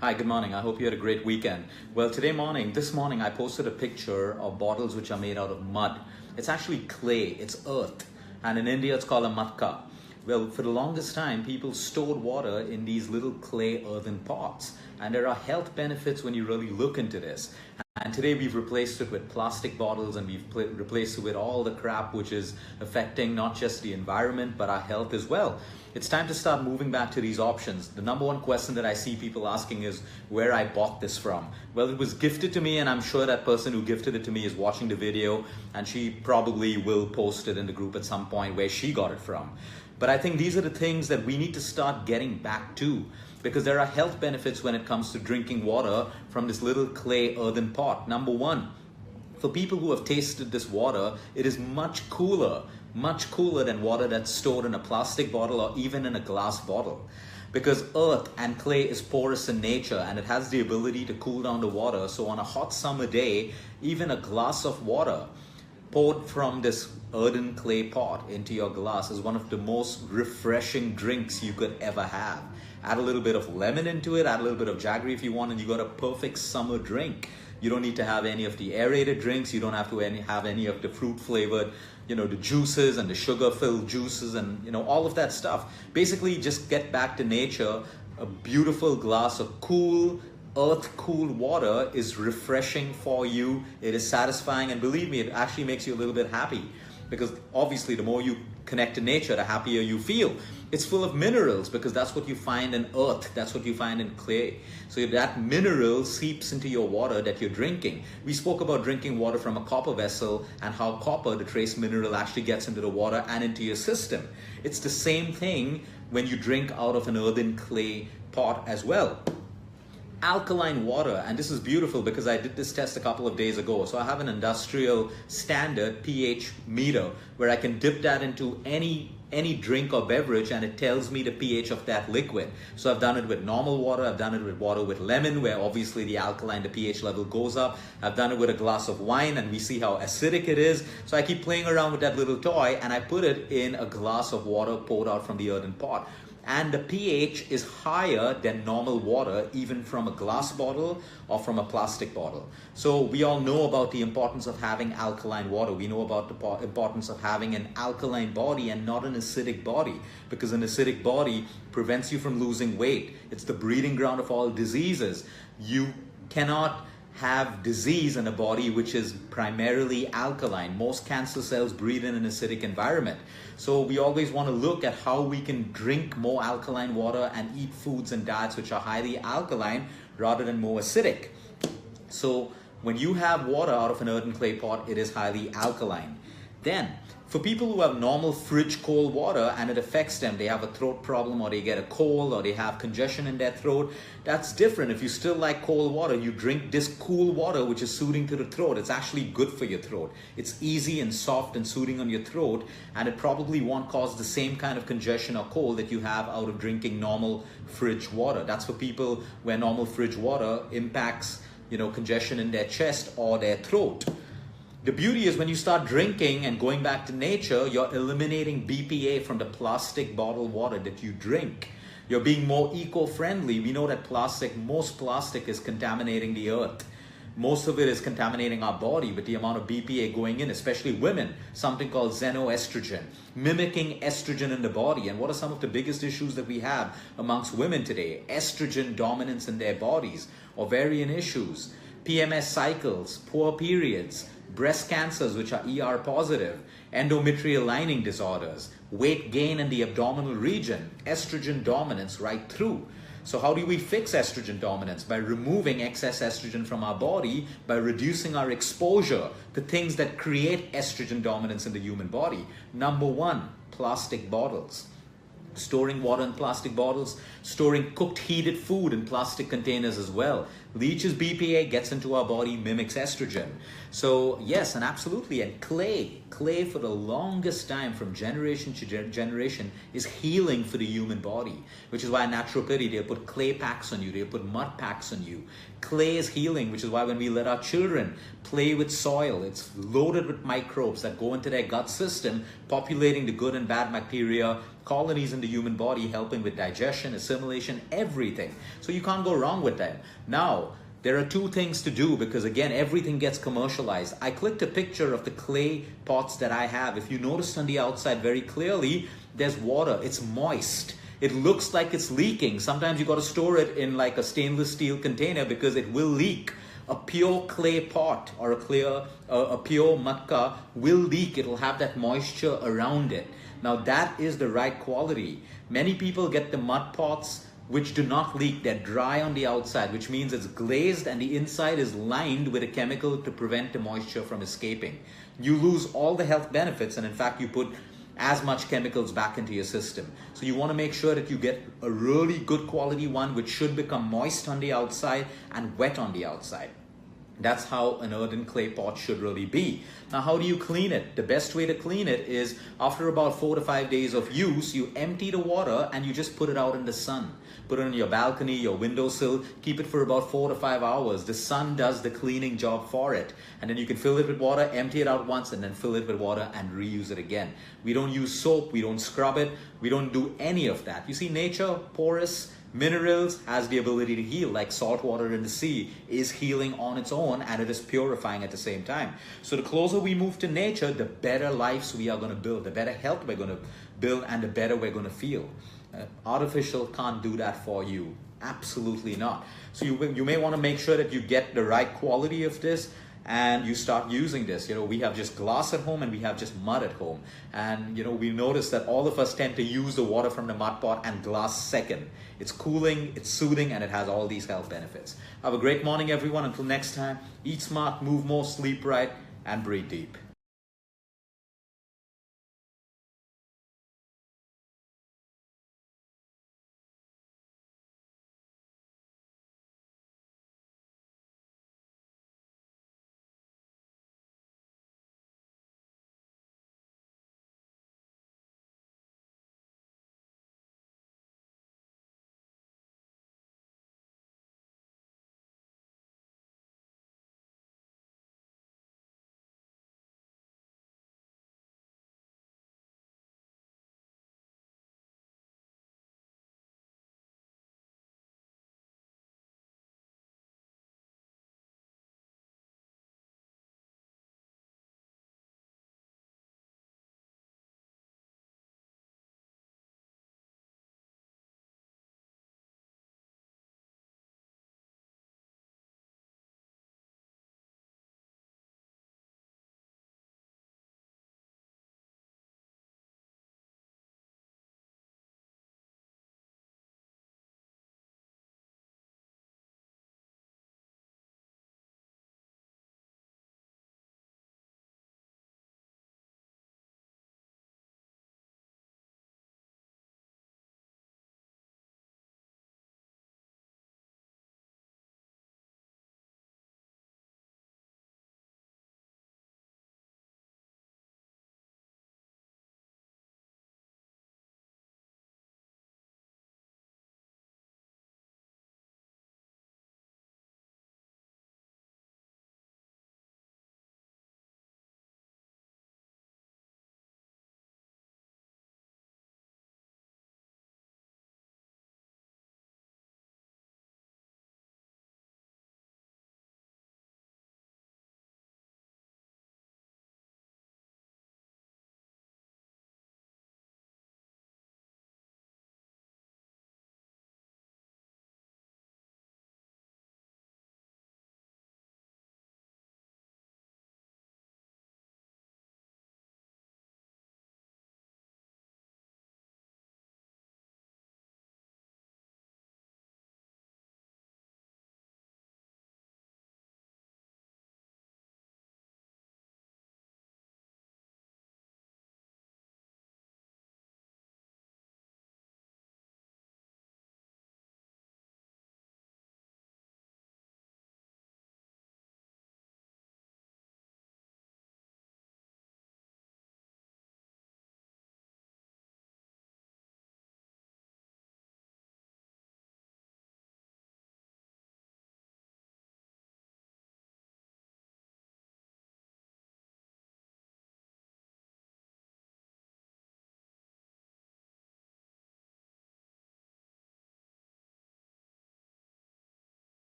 Hi, good morning. I hope you had a great weekend. Well, this morning, I posted a picture of bottles which are made out of mud. It's actually clay, it's earth. And in India, it's called a matka. Well, for the longest time, people stored water in these little clay earthen pots. And there are health benefits when you really look into this. And today we've replaced it with plastic bottles and we've replaced it with all the crap which is affecting not just the environment but our health as well. It's time to start moving back to these options. The number one question that I see people asking is where I bought this from. Well, it was gifted to me and I'm sure that person who gifted it to me is watching the video and she probably will post it in the group at some point where she got it from. But I think these are the things that we need to start getting back to, because there are health benefits when it comes to drinking water from this little clay earthen pot. Number one, for people who have tasted this water, it is much cooler than water that's stored in a plastic bottle or even in a glass bottle. Because earth and clay is porous in nature and it has the ability to cool down the water. So on a hot summer day, even a glass of water poured from this earthen clay pot into your glass is one of the most refreshing drinks you could ever have. Add a little bit of lemon into it, add a little bit of jaggery if you want, and you got a perfect summer drink. You don't need to have any of the aerated drinks, you don't have to have any of the fruit flavored, the juices and the sugar filled juices and all of that stuff. Basically just get back to nature. A beautiful glass of cool, earth cool water is refreshing for you. It is satisfying, and believe me, it actually makes you a little bit happy, because obviously the more you connect to nature, the happier you feel. It's full of minerals because that's what you find in earth, that's what you find in clay. So that mineral seeps into your water that you're drinking. We spoke about drinking water from a copper vessel and how copper, the trace mineral, actually gets into the water and into your system. It's the same thing when you drink out of an earthen clay pot as well. Alkaline water, and this is beautiful because I did this test a couple of days ago. So I have an industrial standard pH meter where I can dip that into any drink or beverage and it tells me the pH of that liquid. So I've done it with normal water, I've done it with water with lemon where obviously the pH level goes up. I've done it with a glass of wine and we see how acidic it is. So I keep playing around with that little toy and I put it in a glass of water poured out from the earthen pot. And the pH is higher than normal water, even from a glass bottle or from a plastic bottle. So we all know about the importance of having alkaline water. We know about the importance of having an alkaline body and not an acidic body, because an acidic body prevents you from losing weight. It's the breeding ground of all diseases. You cannot have disease in a body which is primarily alkaline. Most cancer cells breed in an acidic environment. So we always want to look at how we can drink more alkaline water and eat foods and diets which are highly alkaline rather than more acidic. So when you have water out of an earthen clay pot, it is highly alkaline. Then, for people who have normal fridge cold water and it affects them, they have a throat problem or they get a cold or they have congestion in their throat, that's different. If you still like cold water, you drink this cool water which is soothing to the throat. It's actually good for your throat. It's easy and soft and soothing on your throat, and it probably won't cause the same kind of congestion or cold that you have out of drinking normal fridge water. That's for people where normal fridge water impacts, congestion in their chest or their throat. The beauty is when you start drinking and going back to nature, you're eliminating BPA from the plastic bottled water that you drink. You're being more eco-friendly. We know that most plastic is contaminating the earth. Most of it is contaminating our body with the amount of BPA going in, especially women, something called xenoestrogen, mimicking estrogen in the body. And what are some of the biggest issues that we have amongst women today? Estrogen dominance in their bodies, ovarian issues, PMS cycles, poor periods, breast cancers which are ER positive, endometrial lining disorders, weight gain in the abdominal region, estrogen dominance right through. So how do we fix estrogen dominance? By removing excess estrogen from our body, by reducing our exposure to things that create estrogen dominance in the human body. Number one, plastic bottles. Storing water in plastic bottles, storing cooked heated food in plastic containers as well. Leaches BPA, gets into our body, mimics estrogen. So yes, and absolutely, and clay for the longest time from generation to generation is healing for the human body, which is why naturopathy, they'll put clay packs on you, they'll put mud packs on you. Clay is healing, which is why when we let our children play with soil, it's loaded with microbes that go into their gut system, populating the good and bad bacteria, colonies in the human body, helping with digestion, assimilation, everything. So you can't go wrong with that. Now, there are two things to do because again, everything gets commercialized. I clicked a picture of the clay pots that I have. If you noticed on the outside very clearly, there's water, it's moist. It looks like it's leaking. Sometimes you got to store it in like a stainless steel container because it will leak. A pure clay pot or a pure matka will leak. It'll have that moisture around it. Now that is the right quality. Many people get the mud pots which do not leak. They're dry on the outside, which means it's glazed and the inside is lined with a chemical to prevent the moisture from escaping. You lose all the health benefits, and in fact you put as much chemicals back into your system. So you want to make sure that you get a really good quality one which should become moist on the outside and wet on the outside. That's how an earthen clay pot should really be. Now, how do you clean it? The best way to clean it is after about 4 to 5 days of use, you empty the water and you just put it out in the sun. Put it on your balcony, your windowsill, keep it for about 4 to 5 hours. The sun does the cleaning job for it. And then you can fill it with water, empty it out once, and then fill it with water and reuse it again. We don't use soap, we don't scrub it, we don't do any of that. You see, nature, porous, minerals, has the ability to heal, like salt water in the sea is healing on its own and it is purifying at the same time. So the closer we move to nature, the better lives we are going to build, the better health we're going to build, and the better we're going to feel. Artificial can't do that for you. Absolutely not. So you may want to make sure that you get the right quality of this and you start using this. You know, we have just glass at home and we have just mud at home. And, you know, we notice that all of us tend to use the water from the mud pot and glass second. It's cooling, it's soothing, and it has all these health benefits. Have a great morning, everyone. Until next time, eat smart, move more, sleep right, and breathe deep.